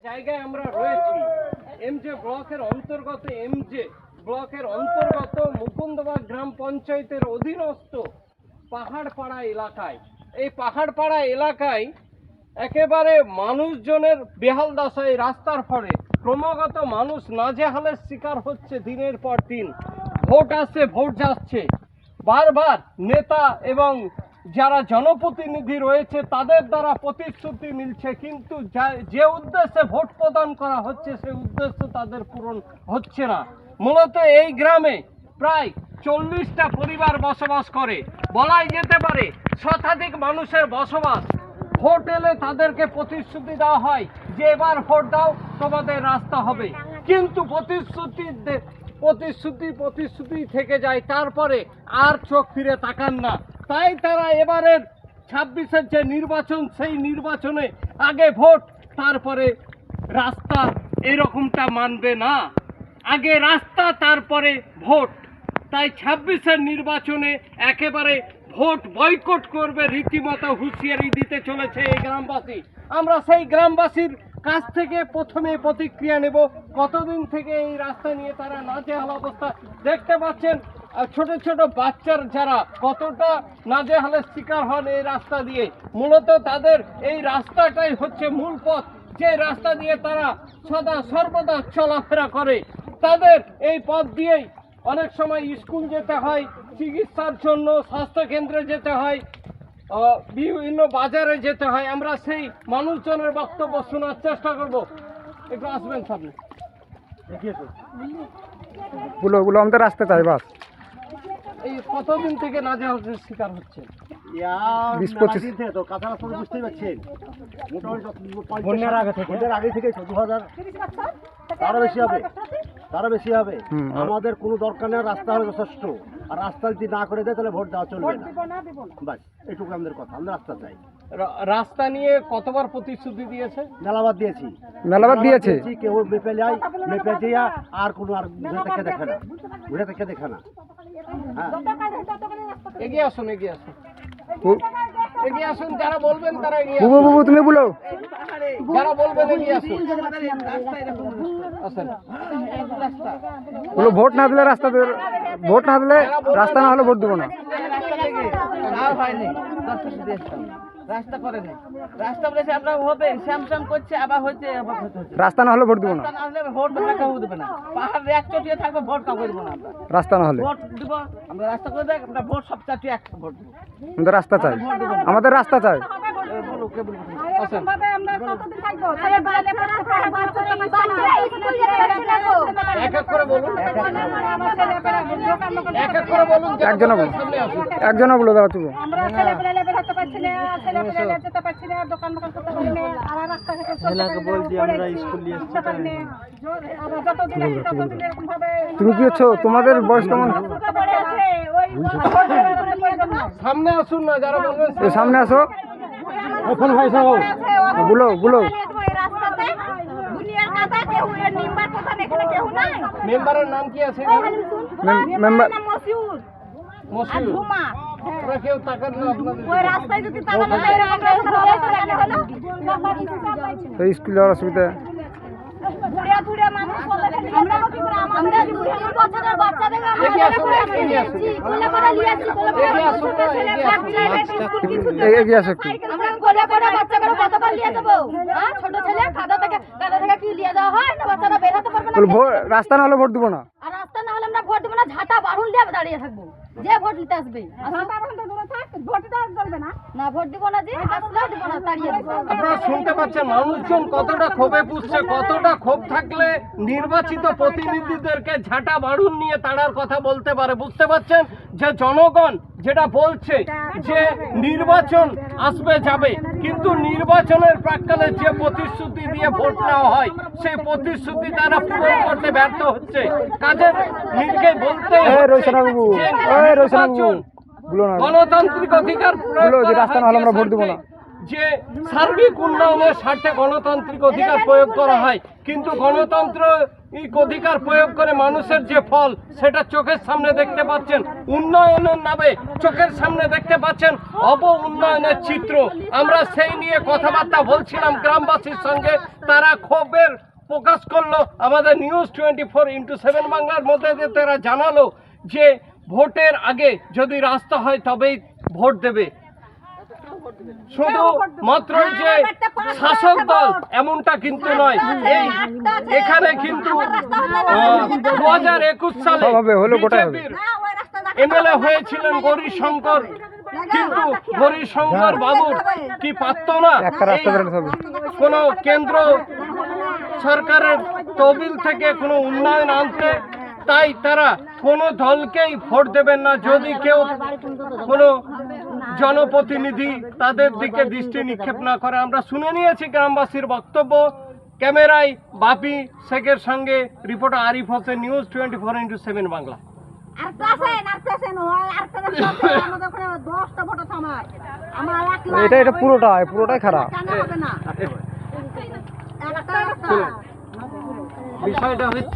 জায়গায় আমরা রয়েছি এমজে ব্লকের অন্তর্গত মুকুন্দবাগ গ্রাম পঞ্চায়েতের অধীনস্থ পাহাড়পাড়া এলাকায়। এই পাহাড়পাড়া এলাকায় একেবারে মানুষজনের বেহাল দশায়, রাস্তার ফলে ক্রমাগত মানুষ নাজেহালের শিকার হচ্ছে দিনের পর দিন। ভোট আসছে, ভোট যাচ্ছে, বারবার নেতা এবং যারা জনপ্রতিনিধি রয়েছে তাদের দ্বারা প্রতিশ্রুতি মিলছে, কিন্তু যে উদ্দেশ্যে ভোট প্রদান করা হচ্ছে সেই উদ্দেশ্য তাদের পূরণ হচ্ছে না। মূলত এই গ্রামে প্রায় 40টা পরিবার বসবাস করে, বলাই যেতে পারে শতাধিক মানুষের বসবাস। ভোট এলে তাদেরকে প্রতিশ্রুতি দেওয়া হয় যে এবার ভোট দাও, তোমাদের রাস্তা হবে, কিন্তু প্রতিশ্রুতি থেকে যায়, তারপরে আর চোখ ফিরে তাকান না। তাই তারা এবারের 26-এর যে নির্বাচন, সেই নির্বাচনে আগে ভোট তারপরে রাস্তা, এরকমটা মানবে না। আগে রাস্তা তারপরে ভোট। তাই 26-এর নির্বাচনে একেবারে ভোট বয়কট করবে, রীতিমতো হুঁশিয়ারি দিতে চলেছে এই গ্রামবাসী। আমরা সেই গ্রামবাসীর কাছ থেকে প্রথমে প্রতিক্রিয়া নেব, কতদিন থেকে এই রাস্তা নিয়ে তারা নাজেহাল অবস্থা। দেখতে পাচ্ছেন ছোট ছোট বাচ্চার যারা কতটা নাজেহালের শিকার হন এই রাস্তা দিয়ে। মূলত তাদের এই রাস্তাটাই হচ্ছে মূল পথ, যে রাস্তা দিয়ে তারা সর্বদা চলাফেরা করে। তাদের এই পথ দিয়েই অনেক সময় স্কুল যেতে হয়, চিকিৎসার জন্য স্বাস্থ্যকেন্দ্রে যেতে হয়, বিভিন্ন বাজারে যেতে হয়। আমরা সেই মানুষজনের বক্তব্য শোনার চেষ্টা করব। একটু আসবেন সামনে। বলো আমাদের রাস্তা চাই বাস। এই কতদিন থেকে নাজেহালের শিকার হচ্ছে? 20-25 দিন থেকে তো কাঁচা রাস্তা বুঝতেই পারছেন, মোটামুটি বন্যার আগে থেকে 2000 তারও বেশি হবে। আমাদের কোনো দরকার নেই, রাস্তা হলে যথেষ্ট। আর রাস্তা যদি না করে দেয় তাহলে ভোট দেওয়া চলবে না। বাস এইটুকু আমাদের কথা, আমরা রাস্তা চাই। রাস্তা নিয়ে কতবার প্রতিশ্রুতি দিয়েছে? মেলাবাদ দিয়েছে, কেউ মেপে দিয়া আর কোনো আর ঘুরে থেকে দেখে না। হ্যাঁ, এগিয়ে আসুন যারা বলবেন তারা এগিয়ে বুবু তুমি বলো, যারা বলবেন এগিয়ে আসুন। বলো ভোট না দিলে রাস্তা না হলে ভোট দেবো না। রাস্তা করে নেই, রাস্তা বলেছে আমরা হবে, শ্যামশ্যাম করছে, আবার হচ্ছে, রাস্তা না হলে ভোট দেবো না। ভোট কাউ দেবে না, পাহাড় এক চটিয়ে থাকবে, ভোট কাউ দেবো না। আমরা রাস্তা না হলে ভোট দিব, আমরা রাস্তা করে দেখ, আমরা ভোট সব চাটিয়ে এক ভোট দেবো। আমাদের রাস্তা চাই, আমাদের রাস্তা চাই। একজনে বলো দাদা তুমি। তুমি কি হচ্ছ, তোমাদের বয়স কেমন? সামনে আসুন না, যারা বলবেন সামনে আসো। বলো মেম্বারের নাম কি আছে? মেম্বার ওরা কেউ তাকান না আপনাদের। স্কুল যাওয়ার অসুবিধা। এগিয়ে আসো একটু। রাস্তা না হলে ভোট দিব না, রাস্তা না হলে আমরা ভোট দেবো না, ঝাঁটা বারুন দিয়ে দাঁড়িয়ে থাকবো, যে ভোট দিতে আসবে। না ভোট দিব না, যে আসলেও দিব না, তাড়িয়ে দিব। আপনারা শুনতে পাচ্ছেন মানুষজন কতটা ক্ষোভে পুষছে, কতটা ক্ষোভ থাকলে নির্বাচিত প্রতিনিধিদেরকে ঝাঁটা বাড়ুন নিয়ে তাড়ার কথা বলতে পারে। বুঝতে পাচ্ছেন যে জনগণ যেটা বলছে যে নির্বাচন আসবে যাবে, কিন্তু নির্বাচনের প্রাক্কালে যে প্রতিশ্রুতি দিয়ে ভোট নেওয়া হয় সেই প্রতিশ্রুতি তারা পূরণ করতে ব্যর্থ হচ্ছে। কাজের নির্কে বলতে গণতান্ত্রিক অধিকার যে সার্বিক উন্নয়নের স্বার্থে গণতান্ত্রিক অধিকার প্রয়োগ করা হয়, কিন্তু গণতন্ত্র অধিকার প্রয়োগ করে মানুষের যে ফল সেটা চোখের সামনে দেখতে পাচ্ছেন। উন্নয়নের নামে চোখের সামনে দেখতে পাচ্ছেন উন্নয়নের চিত্র। আমরা সেই নিয়ে কথাবার্তা বলছিলাম গ্রামবাসীর সঙ্গে, তারা ক্ষোভের প্রকাশ করলো আমাদের নিউজ 24x7 বাংলার মধ্যে দিয়ে। তারা জানালো যে ভোটের আগে যদি রাস্তা হয় তবেই ভোট দেবে। শুধু মাত্র যে শাসক দল এমনটা কিন্তু নয়, এখানে কিন্তু 2021 সালে বিজেপির এমএলএ হয়েছিলেন গৌরীশঙ্কর, কিন্তু গৌরীশঙ্কর বাবুর কি পারত না কোনো কেন্দ্র সরকারের তহবিল থেকে কোনো উন্নয়ন আনতে। তাই তারা কোনো দলকেই ভোট দেবেন না যদি কেউ কোনো জনপ্রতিনিধি তাদের দিকে দৃষ্টি নিক্ষেপ না করে। আমরা শুনে নিয়েছি গ্রামবাসীর বক্তব্য। ক্যামেরায় বাপি শেখের সঙ্গে reporter Arif Hossain, news 24x7 Bangla. এটা পুরোটাই খারাপ। বিষয়টা হচ্ছে